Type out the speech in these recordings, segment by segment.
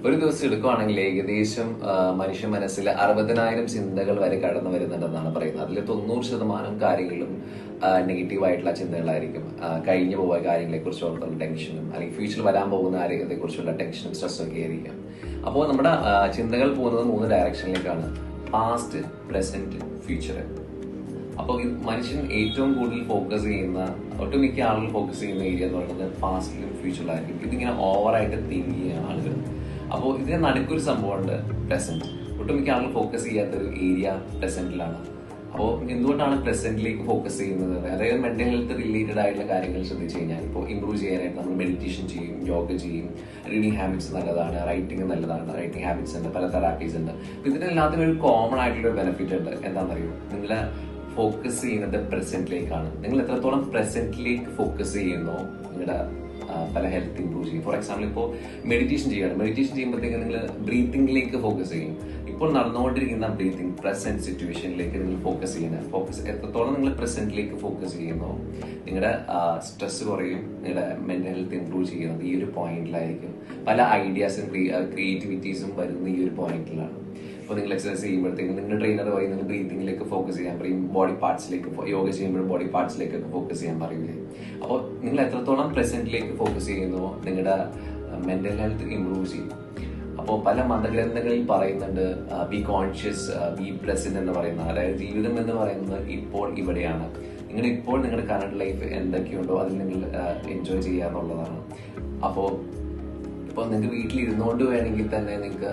ഒരു ദിവസം എടുക്കുകയാണെങ്കിൽ ഏകദേശം മനുഷ്യ മനസ്സിൽ 60,000 ചിന്തകൾ വരെ കടന്നു വരുന്നുണ്ടെന്നാണ് പറയുന്നത്. അതിൽ 90% കാര്യങ്ങളും നെഗറ്റീവ് ആയിട്ടുള്ള ചിന്തകളായിരിക്കും. കഴിഞ്ഞു പോയ കാര്യങ്ങളെ കുറിച്ച് ഓർത്തുള്ള ടെൻഷനും അല്ലെങ്കിൽ ഫ്യൂച്ചറിൽ വരാൻ പോകുന്ന കാര്യങ്ങളെ കുറിച്ചുള്ള ടെൻഷനും സ്ട്രെസ്സും ഒക്കെ ആയിരിക്കും. അപ്പോൾ നമ്മുടെ ചിന്തകൾ പോകുന്നത് 3 ഡയറക്ഷനിലേക്കാണ്: പാസ്റ്റ്, പ്രസന്റ്, ഫ്യൂച്ചർ. അപ്പോൾ മനുഷ്യൻ ഏറ്റവും കൂടുതൽ ഫോക്കസ് ചെയ്യുന്ന, ഒട്ടുമിക്ക ആളുകൾ ഫോക്കസ് ചെയ്യുന്ന ഏരിയ എന്ന് പറയുന്നത് പാസ്റ്റിലും ഫ്യൂച്ചറിലായിരിക്കും. ഇതിങ്ങനെ ഓവറായിട്ട് തിങ്ക് ചെയ്യുന്ന ആളുകൾ. അപ്പോൾ ഇതിന് നടുക്കൊരു സംഭവമുണ്ട്, പ്രസന്റ്. ഒട്ടുമിക്ക ആളുകൾ ഫോക്കസ് ചെയ്യാത്തൊരു ഏരിയ പ്രസന്റിലാണ്. അപ്പോൾ എന്തുകൊണ്ടാണ് പ്രസന്റിലേക്ക് ഫോക്കസ് ചെയ്യുന്നത്? അതായത് മെന്റൽ ഹെൽത്ത് റിലേറ്റഡ് ആയിട്ടുള്ള കാര്യങ്ങൾ ശ്രദ്ധിച്ചു കഴിഞ്ഞാൽ ഇപ്പോൾ ഇംപ്രൂവ് ചെയ്യാനായിട്ട് നമ്മൾ മെഡിറ്റേഷൻ ചെയ്യും, യോഗ ചെയ്യും, റീഡിങ് ഹാബിറ്റ്സ് നല്ലതാണ്, റൈറ്റിംഗ് നല്ലതാണ്, റൈറ്റിംഗ് ഹാബിറ്റ്സ് ഉണ്ട്, പല തെറാപ്പീസ് ഉണ്ട്. അപ്പോൾ ഇതിനെല്ലാത്തിനും ഒരു കോമൺ ആയിട്ടുള്ള ബെനിഫിറ്റ് ഉണ്ട്. എന്താണെന്നറിയോ? നിങ്ങളെ ഫോക്കസ് ചെയ്യുന്നത് പ്രസന്റിലേക്കാണ്. നിങ്ങൾ എത്രത്തോളം പ്രസന്റിലേക്ക് ഫോക്കസ് ചെയ്യുന്നോ നിങ്ങളുടെ പല ഹെൽത്ത് ഇംപ്രൂവ് ചെയ്യും. ഫോർ എക്സാമ്പിൾ, ഇപ്പോൾ മെഡിറ്റേഷൻ ചെയ്യണം. മെഡിറ്റേഷൻ ചെയ്യുമ്പോഴത്തേക്ക് നിങ്ങൾ ബ്രീത്തിങ്ങിലേക്ക് ഫോക്കസ് ചെയ്യും. ഇപ്പോൾ നടന്നുകൊണ്ടിരിക്കുന്ന ബ്രീത്തിങ് പ്രസന്റ് സിറ്റുവേഷനിലേക്ക് നിങ്ങൾ ഫോക്കസ് ചെയ്യുന്നത്. എത്രത്തോളം നിങ്ങൾ പ്രസന്റിലേക്ക് ഫോക്കസ് ചെയ്യുന്നോ നിങ്ങളുടെ സ്ട്രെസ് കുറയും, നിങ്ങളുടെ മെന്റൽ ഹെൽത്ത് ഇംപ്രൂവ് ചെയ്യുന്നത് ഈ ഒരു പോയിന്റിലായിരിക്കും. പല ഐഡിയാസും ക്രിയേറ്റിവിറ്റീസും വരുന്ന ഈ ഒരു പോയിന്റിലാണ്. ഇപ്പോൾ നിങ്ങൾ എക്സസൈസ് ചെയ്യുമ്പോഴത്തേക്കും നിങ്ങളുടെ ട്രെയിനർ പറയും നിങ്ങൾ ബ്രീത്തിങ്ങിലേക്ക് ഫോക്കസ് ചെയ്യാൻ പറയും, ബോഡി പാർട്സിലേക്ക്, യോഗ ചെയ്യുമ്പോൾ ബോഡി പാർട്സിലേക്കൊക്കെ ഫോക്കസ് ചെയ്യാൻ പറയില്ലേ. അപ്പോൾ നിങ്ങൾ എത്രത്തോളം പ്രസന്റിലേക്ക് ഫോക്കസ് ചെയ്യുന്നോ നിങ്ങളുടെ മെന്റൽ ഹെൽത്ത് ഇംപ്രൂവ് ചെയ്യും. അപ്പോൾ പല മതഗ്രന്ഥങ്ങളിൽ പറയുന്നുണ്ട് ബി കോൺഷ്യസ്, ബി പ്രസന്റ് എന്ന് പറയുന്നത്. അതായത് ജീവിതം എന്ന് പറയുന്നത് ഇപ്പോൾ ഇവിടെയാണ്. നിങ്ങൾ ഇപ്പോൾ നിങ്ങളുടെ കറണ്ട് ലൈഫ് എന്തൊക്കെയുണ്ടോ അതിൽ നിങ്ങൾ എൻജോയ് ചെയ്യുക എന്നുള്ളതാണ്. അപ്പോൾ ഇപ്പോൾ നിങ്ങൾക്ക് വീട്ടിൽ ഇരുന്നുകൊണ്ട് വേണമെങ്കിൽ തന്നെ നിങ്ങൾക്ക്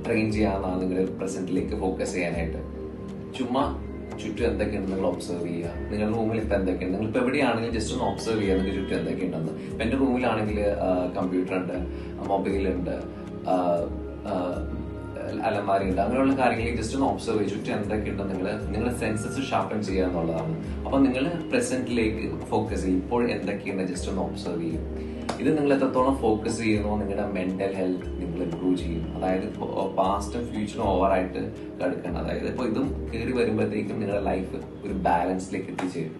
ട്രെയിൻ ചെയ്യാവുന്നതാണ് നിങ്ങൾ പ്രസന്റിലേക്ക് ഫോക്കസ് ചെയ്യാനായിട്ട്. ചുമ്മാ ചുറ്റും എന്തൊക്കെയുണ്ട് നിങ്ങൾ ഒബ്സർവ് ചെയ്യുക. നിങ്ങളുടെ റൂമിൽ ഇപ്പം എന്തൊക്കെയുണ്ട്, നിങ്ങളിപ്പോൾ എവിടെയാണെങ്കിലും ജസ്റ്റ് ഒന്ന് ഒബ്സർവ് ചെയ്യുക നിങ്ങൾക്ക് ചുറ്റും എന്തൊക്കെയുണ്ടെന്ന്. ഇപ്പം എൻ്റെ റൂമിലാണെങ്കിൽ കമ്പ്യൂട്ടർ ഉണ്ട്, മൊബൈലുണ്ട്, അലമാരി ഉണ്ട്, അങ്ങനെയുള്ള കാര്യങ്ങളിൽ ജസ്റ്റ് ഒന്ന് ഒബ്സർവ് ചെയ്യും ചുറ്റും എന്തൊക്കെയുണ്ടെന്ന് നിങ്ങളുടെ സെൻസസ് ഷാർപ്പൺ ചെയ്യുക എന്നുള്ളതാണ്. അപ്പം നിങ്ങൾ പ്രസന്റിലേക്ക് ഫോക്കസ് ചെയ്യും. ഇപ്പോൾ എന്തൊക്കെയുണ്ട് ജസ്റ്റ് ഒന്ന് ഒബ്സർവ് ചെയ്യും. ഇത് നിങ്ങൾ എത്രത്തോളം ഫോക്കസ് ചെയ്യുന്നോ നിങ്ങളുടെ മെന്റൽ ഹെൽത്ത് നിങ്ങൾ ഇംപ്രൂവ് ചെയ്യും. അതായത് പാസ്റ്റും ഫ്യൂച്ചറും ഓവറായിട്ട് കിടക്കണം. അതായത് ഇപ്പോൾ ഇതും കയറി വരുമ്പോഴത്തേക്കും നിങ്ങളുടെ ലൈഫ് ഒരു ബാലൻസിലേക്ക് എത്തിച്ചേരും.